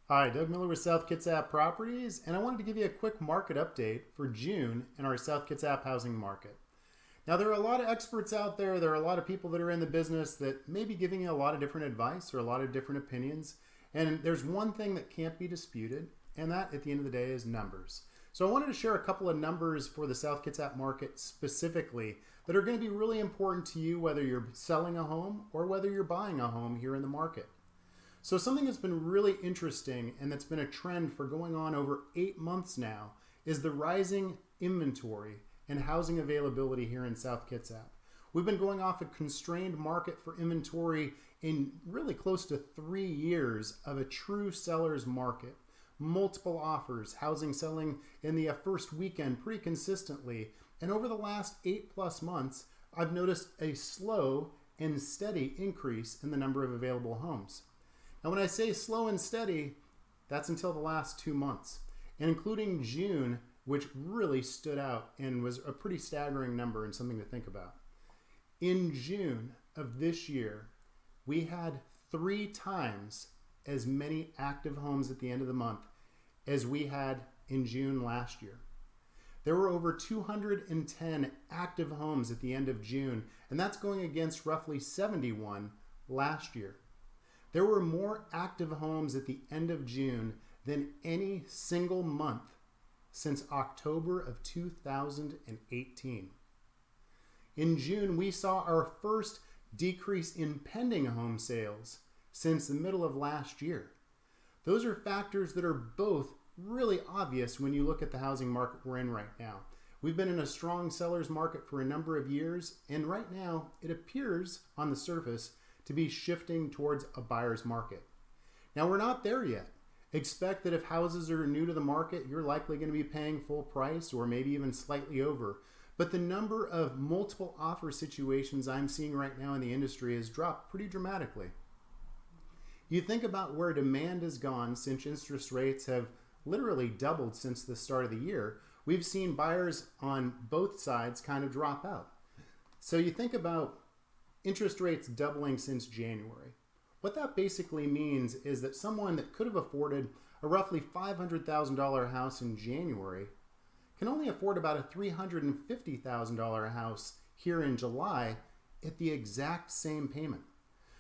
Hi, Doug Miller with South Kitsap Properties, and I wanted to give you a quick market update for June in our South Kitsap housing market. Now, there are a lot of experts out there, there are a lot of people that are in the business that may be giving you a lot of different advice or a lot of different opinions, and there's one thing that can't be disputed, and that at the end of the day is numbers. So I wanted to share a couple of numbers for the South Kitsap market specifically that are going to be really important to you whether you're selling a home or whether you're buying a home here in the market. So something that's been really interesting and that's been a trend for going on over 8 months now is the rising inventory and housing availability here in South Kitsap. We've been going off a constrained market for inventory in really close to 3 years of a true seller's market. Multiple offers, housing selling in the first weekend pretty consistently. And over the last 8+ months, I've noticed a slow and steady increase in the number of available homes. Now, when I say slow and steady, that's until the last 2 months, and including June, which really stood out and was a pretty staggering number and something to think about. In June of this year, we had 3 times as many active homes at the end of the month as we had in June last year. There were over 210 active homes at the end of June, and that's going against roughly 71 last year. There were more active homes at the end of June than any single month since October of 2018. In June, we saw our first decrease in pending home sales since the middle of last year. Those are factors that are both really obvious when you look at the housing market we're in right now. We've been in a strong seller's market for a number of years, and right now it appears on the surface to be shifting towards a buyer's market. Now, we're not there yet. Expect that if houses are new to the market, you're likely going to be paying full price or maybe even slightly over. But the number of multiple offer situations I'm seeing right now in the industry has dropped pretty dramatically. You think about where demand has gone since interest rates have literally doubled since the start of the year. We've seen buyers on both sides kind of drop out. So you think about interest rates doubling since January. What that basically means is that someone that could have afforded a roughly $500,000 house in January can only afford about a $350,000 house here in July at the exact same payment.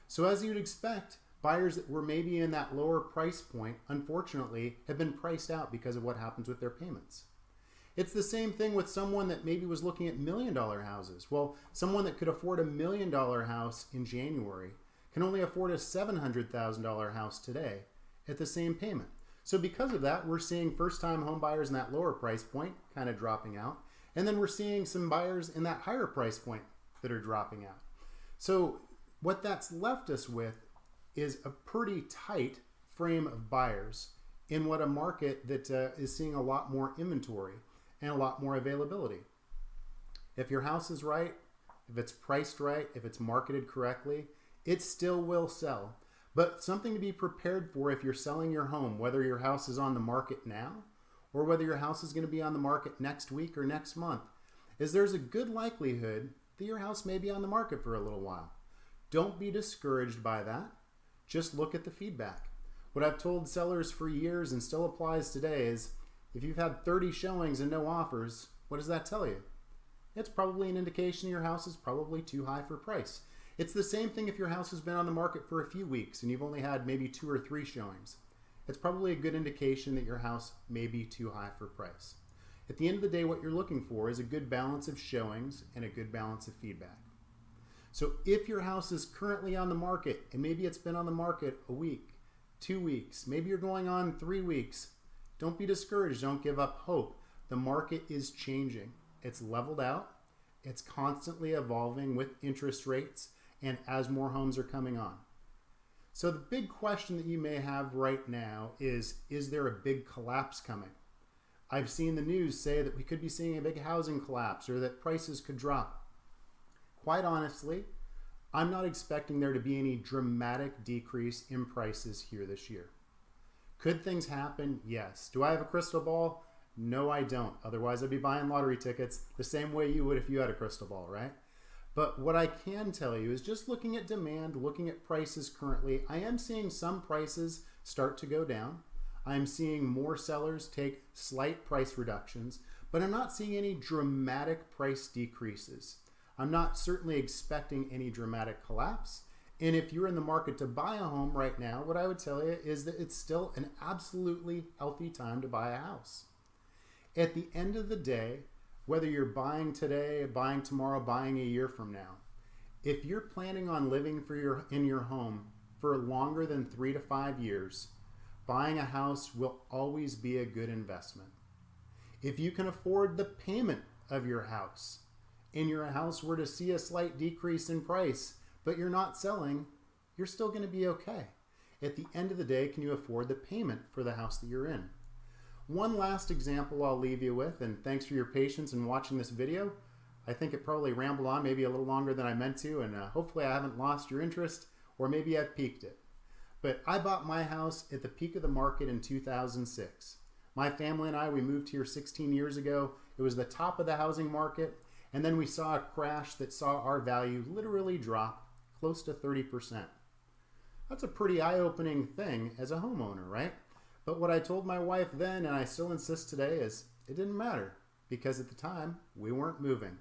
So as you'd expect, buyers that were maybe in that lower price point, unfortunately, have been priced out because of what happens with their payments. It's the same thing with someone that maybe was looking at $1 million houses. Well, someone that could afford a $1 million house in January can only afford a $700,000 house today at the same payment. So because of that, we're seeing first-time home buyers in that lower price point kind of dropping out. And then we're seeing some buyers in that higher price point that are dropping out. So what that's left us with is a pretty tight frame of buyers in what a market that is seeing a lot more inventory and a lot more availability. If your house is right, if it's priced right, if it's marketed correctly, it still will sell. But something to be prepared for if you're selling your home, whether your house is on the market now or whether your house is going to be on the market next week or next month, is there's a good likelihood that your house may be on the market for a little while. Don't be discouraged by that. Just look at the feedback. What I've told sellers for years and still applies today is if you've had 30 showings and no offers, what does that tell you? It's probably an indication your house is probably too high for price. It's the same thing if your house has been on the market for a few weeks and you've only had maybe 2 or 3 showings. It's probably a good indication that your house may be too high for price. At the end of the day, what you're looking for is a good balance of showings and a good balance of feedback. So if your house is currently on the market, and maybe it's been on the market a week, 2 weeks, maybe you're going on 3 weeks, don't be discouraged, don't give up hope. The market is changing. It's leveled out, it's constantly evolving with interest rates, and as more homes are coming on. So the big question that you may have right now is there a big collapse coming? I've seen the news say that we could be seeing a big housing collapse or that prices could drop. Quite honestly, I'm not expecting there to be any dramatic decrease in prices here this year. Could things happen? Yes. Do I have a crystal ball? No, I don't. Otherwise, I'd be buying lottery tickets the same way you would if you had a crystal ball, right? But what I can tell you is just looking at demand, looking at prices currently, I am seeing some prices start to go down. I'm seeing more sellers take slight price reductions, but I'm not seeing any dramatic price decreases. I'm not certainly expecting any dramatic collapse. And if you're in the market to buy a home right now, what I would tell you is that it's still an absolutely healthy time to buy a house. At the end of the day, whether you're buying today, buying tomorrow, buying a year from now, if you're planning on living in your home for longer than 3 to 5 years, buying a house will always be a good investment. If you can afford the payment of your house, and your house were to see a slight decrease in price, but you're not selling, you're still going to be okay. At the end of the day, can you afford the payment for the house that you're in? One last example I'll leave you with, and thanks for your patience in watching this video. I think it probably rambled on maybe a little longer than I meant to, and hopefully I haven't lost your interest, or maybe I've piqued it. But I bought my house at the peak of the market in 2006. My family and I, we moved here 16 years ago. It was the top of the housing market, and then we saw a crash that saw our value literally drop close to 30%. That's a pretty eye-opening thing as a homeowner, right? But what I told my wife then, and I still insist today, is it didn't matter, because at the time we weren't moving.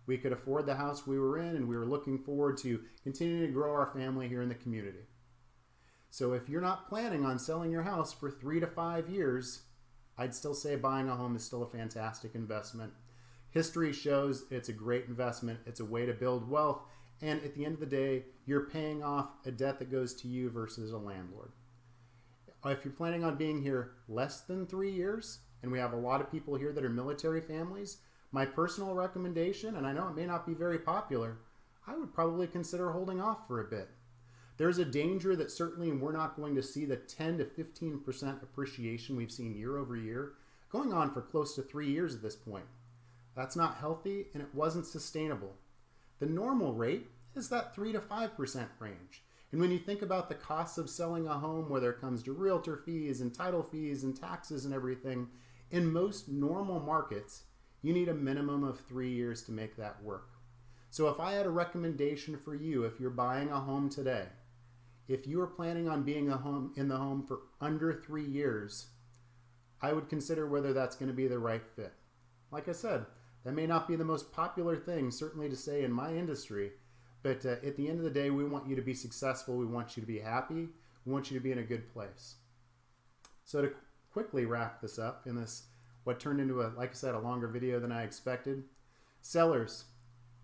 We could afford the house we were in, and we were looking forward to continuing to grow our family here in the community. So if you're not planning on selling your house for 3 to 5 years, I'd still say buying a home is still a fantastic investment. History shows it's a great investment. It's a way to build wealth. And at the end of the day, you're paying off a debt that goes to you versus a landlord. If you're planning on being here less than 3 years, and we have a lot of people here that are military families, my personal recommendation, and I know it may not be very popular, I would probably consider holding off for a bit. There's a danger that certainly we're not going to see the 10 to 15% appreciation we've seen year over year, going on for close to 3 years at this point. That's not healthy, and it wasn't sustainable. The normal rate is that 3 to 5% range. And when you think about the costs of selling a home, whether it comes to realtor fees and title fees and taxes and everything, in most normal markets, you need a minimum of 3 years to make that work. So if I had a recommendation for you, if you're buying a home today, if you are planning on being in the home for under 3 years, I would consider whether that's going to be the right fit. Like I said, that may not be the most popular thing, certainly to say in my industry, but at the end of the day, we want you to be successful. We want you to be happy. We want you to be in a good place. So to quickly wrap this up in this, what turned into like I said, a longer video than I expected. Sellers,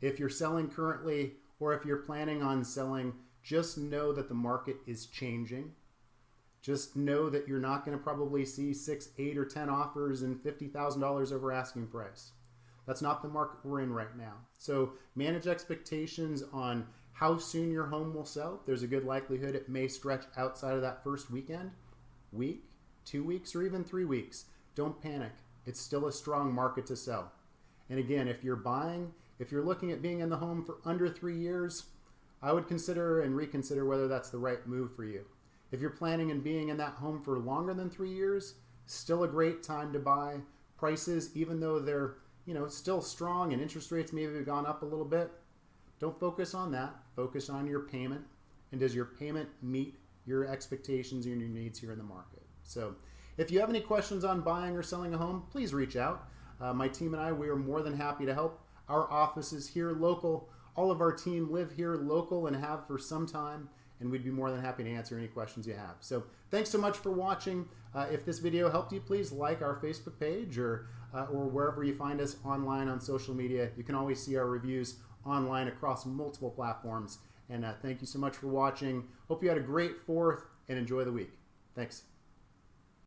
if you're selling currently or if you're planning on selling, just know that the market is changing. Just know that you're not going to probably see 6, 8, or 10 offers and $50,000 over asking price. That's not the market we're in right now. So manage expectations on how soon your home will sell. There's a good likelihood it may stretch outside of that first weekend, week, 2 weeks, or even 3 weeks. Don't panic. It's still a strong market to sell. And again, if you're looking at being in the home for under 3 years, I would consider and reconsider whether that's the right move for you. If you're planning on being in that home for longer than 3 years, still a great time to buy. Prices, even though they're still strong and interest rates maybe have gone up a little bit, don't focus on that. Focus on your payment. And does your payment meet your expectations and your needs here in the market? So if you have any questions on buying or selling a home, please reach out. My team and I, we are more than happy to help. Our office is here local. All of our team live here local and have for some time, and we'd be more than happy to answer any questions you have. So thanks so much for watching. If this video helped you, please like our Facebook page or wherever you find us online on social media. You can always see our reviews online across multiple platforms. And thank you so much for watching. Hope you had a great 4th and enjoy the week. Thanks.